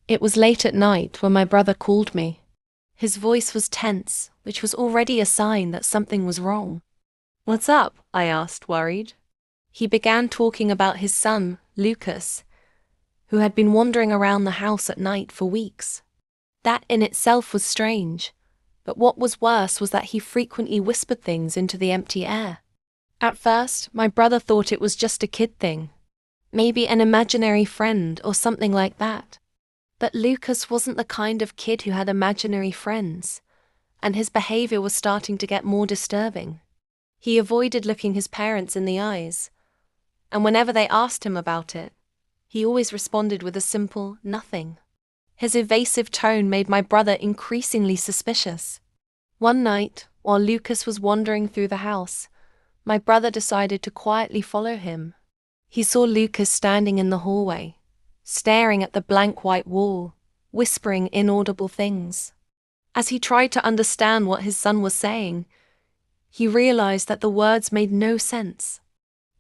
It was late at night when my brother called me. His voice was tense, which was already a sign that something was wrong. "What's up?" I asked, worried. He began talking about his son, Lucas, who had been wandering around the house at night for weeks. That in itself was strange, but what was worse was that he frequently whispered things into the empty air. At first, my brother thought it was just a kid thing, maybe an imaginary friend or something like that. But Lucas wasn't the kind of kid who had imaginary friends, and his behavior was starting to get more disturbing. He avoided looking his parents in the eyes, and whenever they asked him about it, he always responded with a simple nothing. His evasive tone made my brother increasingly suspicious. One night, while Lucas was wandering through the house, my brother decided to quietly follow him. He saw Lucas standing in the hallway, staring at the blank white wall, whispering inaudible things. As he tried to understand what his son was saying, he realized that the words made no sense.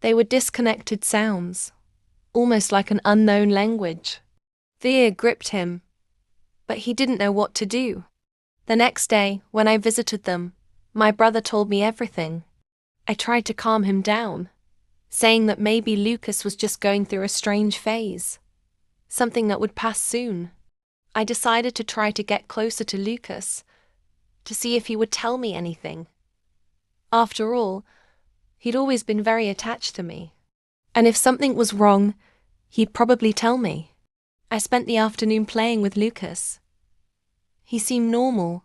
They were disconnected sounds, almost like an unknown language. Fear gripped him, but he didn't know what to do. The next day, when I visited them, my brother told me everything. I tried to calm him down, saying that maybe Lucas was just going through a strange phase, something that would pass soon. I decided to try to get closer to Lucas, to see if he would tell me anything. After all, he'd always been very attached to me, and if something was wrong, he'd probably tell me. I spent the afternoon playing with Lucas. He seemed normal,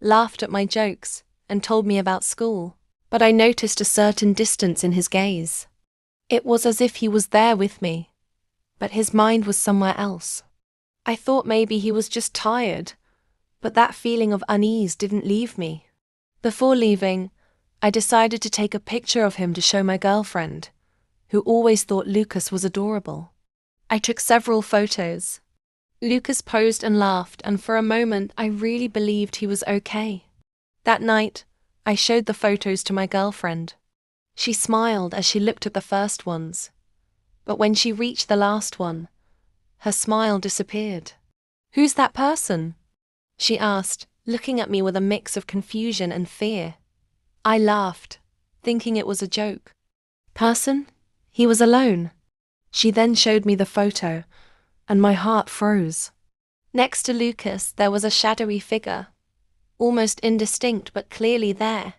laughed at my jokes, and told me about school, but I noticed a certain distance in his gaze. It was as if he was there with me, but his mind was somewhere else. I thought maybe he was just tired, but that feeling of unease didn't leave me. Before leaving, I decided to take a picture of him to show my girlfriend, who always thought Lucas was adorable. I took several photos. Lucas posed and laughed, and for a moment I really believed he was okay. That night, I showed the photos to my girlfriend. She smiled as she looked at the first ones, but when she reached the last one, her smile disappeared. "Who's that person?" she asked, looking at me with a mix of confusion and fear. I laughed, thinking it was a joke. "Person? He was alone." She then showed me the photo, and my heart froze. Next to Lucas, there was a shadowy figure, almost indistinct but clearly there.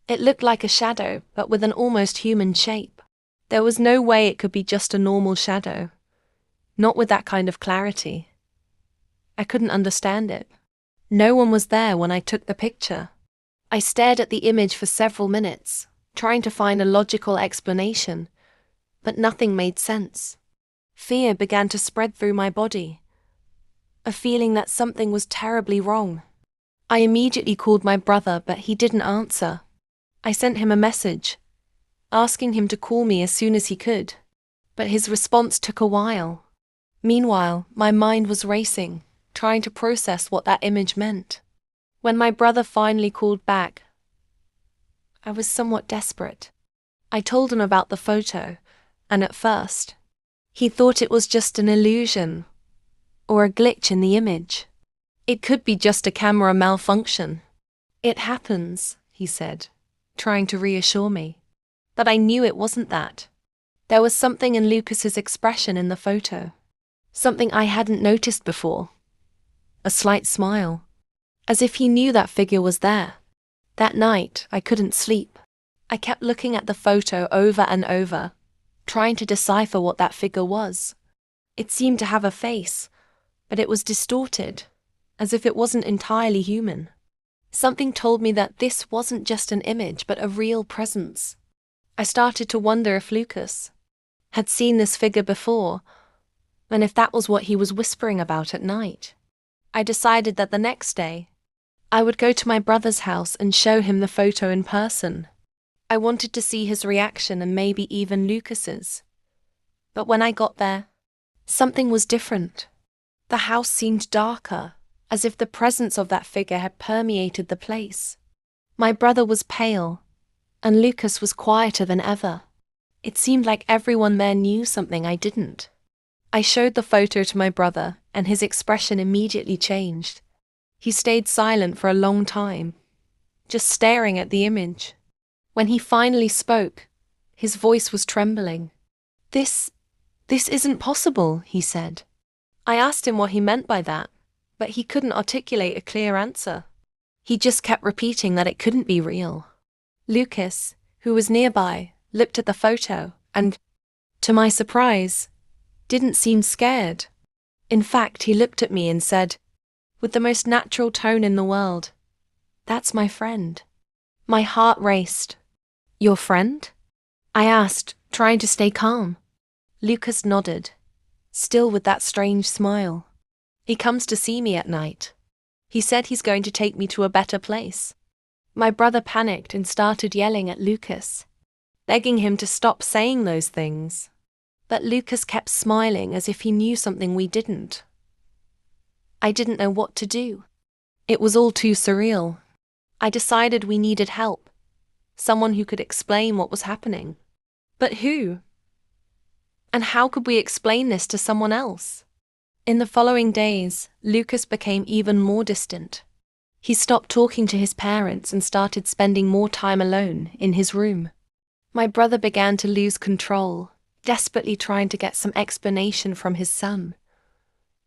It looked like a shadow, but with an almost human shape. There was no way it could be just a normal shadow, not with that kind of clarity. I couldn't understand it. No one was there when I took the picture. I stared at the image for several minutes, trying to find a logical explanation, but nothing made sense. Fear began to spread through my body, a feeling that something was terribly wrong. I immediately called my brother, but he didn't answer. I sent him a message, asking him to call me as soon as he could, but his response took a while. Meanwhile, my mind was racing, trying to process what that image meant. When my brother finally called back, I was somewhat desperate. I told him about the photo, and at first, he thought it was just an illusion, or a glitch in the image. It could be just a camera malfunction. "It happens," he said, trying to reassure me. But I knew it wasn't that. There was something in Lucas's expression in the photo, something I hadn't noticed before. A slight smile, as if he knew that figure was there. That night, I couldn't sleep. I kept looking at the photo over and over, trying to decipher what that figure was. It seemed to have a face, but it was distorted, as if it wasn't entirely human. Something told me that this wasn't just an image, but a real presence. I started to wonder if Lucas had seen this figure before, and if that was what he was whispering about at night. I decided that the next day, I would go to my brother's house and show him the photo in person. I wanted to see his reaction and maybe even Lucas's. But when I got there, something was different. The house seemed darker, as if the presence of that figure had permeated the place. My brother was pale, and Lucas was quieter than ever. It seemed like everyone there knew something I didn't. I showed the photo to my brother, and his expression immediately changed. He stayed silent for a long time, just staring at the image. When he finally spoke, his voice was trembling. This isn't possible, he said. I asked him what he meant by that, but he couldn't articulate a clear answer. He just kept repeating that it couldn't be real. Lucas, who was nearby, looked at the photo and, to my surprise, didn't seem scared. In fact, he looked at me and said, with the most natural tone in the world, "That's my friend." My heart raced. "Your friend?" I asked, trying to stay calm. Lucas nodded, still with that strange smile. "He comes to see me at night. He said he's going to take me to a better place." My brother panicked and started yelling at Lucas, begging him to stop saying those things. But Lucas kept smiling as if he knew something we didn't. I didn't know what to do. It was all too surreal. I decided we needed help, someone who could explain what was happening. But who? And how could we explain this to someone else? In the following days, Lucas became even more distant. He stopped talking to his parents and started spending more time alone in his room. My brother began to lose control, desperately trying to get some explanation from his son.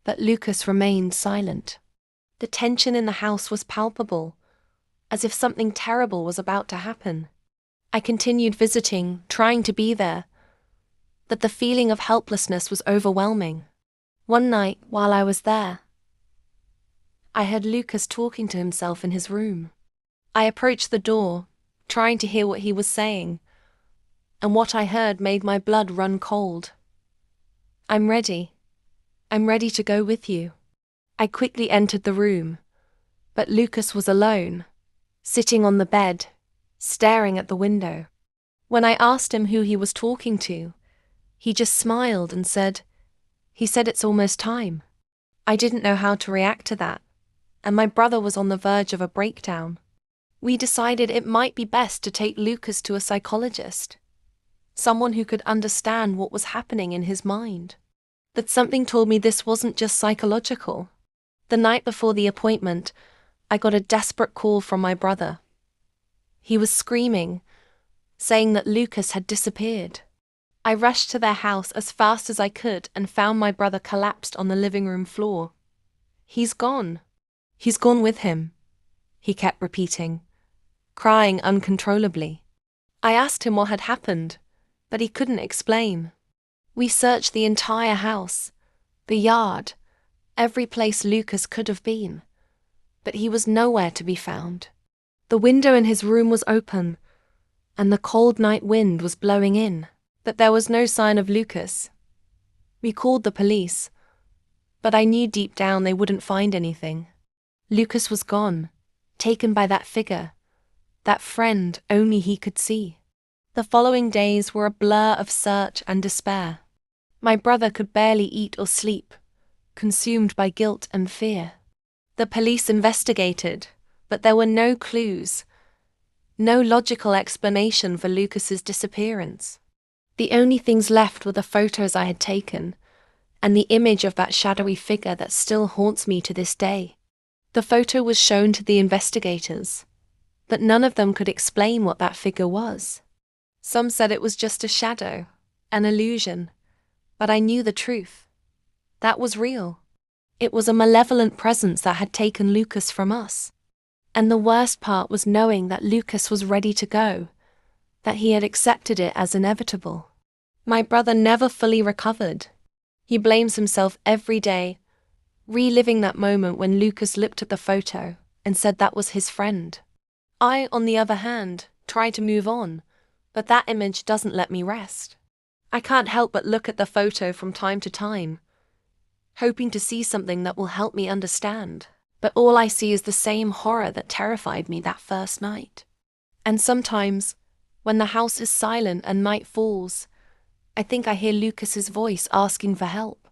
But Lucas remained silent. The tension in the house was palpable, as if something terrible was about to happen. I continued visiting, trying to be there, but the feeling of helplessness was overwhelming. One night, while I was there, I heard Lucas talking to himself in his room. I approached the door, trying to hear what he was saying, and what I heard made my blood run cold. "I'm ready. I'm ready to go with you." I quickly entered the room, but Lucas was alone, sitting on the bed, staring at the window. When I asked him who he was talking to, he just smiled and said, "It's almost time." I didn't know how to react to that, and my brother was on the verge of a breakdown. We decided it might be best to take Lucas to a psychologist, someone who could understand what was happening in his mind. But something told me this wasn't just psychological. The night before the appointment, I got a desperate call from my brother. He was screaming, saying that Lucas had disappeared. I rushed to their house as fast as I could and found my brother collapsed on the living room floor. "He's gone. He's gone with him," he kept repeating, crying uncontrollably. I asked him what had happened, but he couldn't explain. We searched the entire house, the yard, every place Lucas could have been, but he was nowhere to be found. The window in his room was open, and the cold night wind was blowing in, but there was no sign of Lucas. We called the police, but I knew deep down they wouldn't find anything. Lucas was gone, taken by that figure, that friend only he could see. The following days were a blur of search and despair. My brother could barely eat or sleep, consumed by guilt and fear. The police investigated, but there were no clues, no logical explanation for Lucas's disappearance. The only things left were the photos I had taken, and the image of that shadowy figure that still haunts me to this day. The photo was shown to the investigators, but none of them could explain what that figure was. Some said it was just a shadow, an illusion, but I knew the truth. That was real. It was a malevolent presence that had taken Lucas from us. And the worst part was knowing that Lucas was ready to go, that he had accepted it as inevitable. My brother never fully recovered. He blames himself every day, reliving that moment when Lucas looked at the photo and said that was his friend. I, on the other hand, try to move on, but that image doesn't let me rest. I can't help but look at the photo from time to time, hoping to see something that will help me understand. But all I see is the same horror that terrified me that first night. And sometimes, when the house is silent and night falls, I think I hear Lucas's voice asking for help.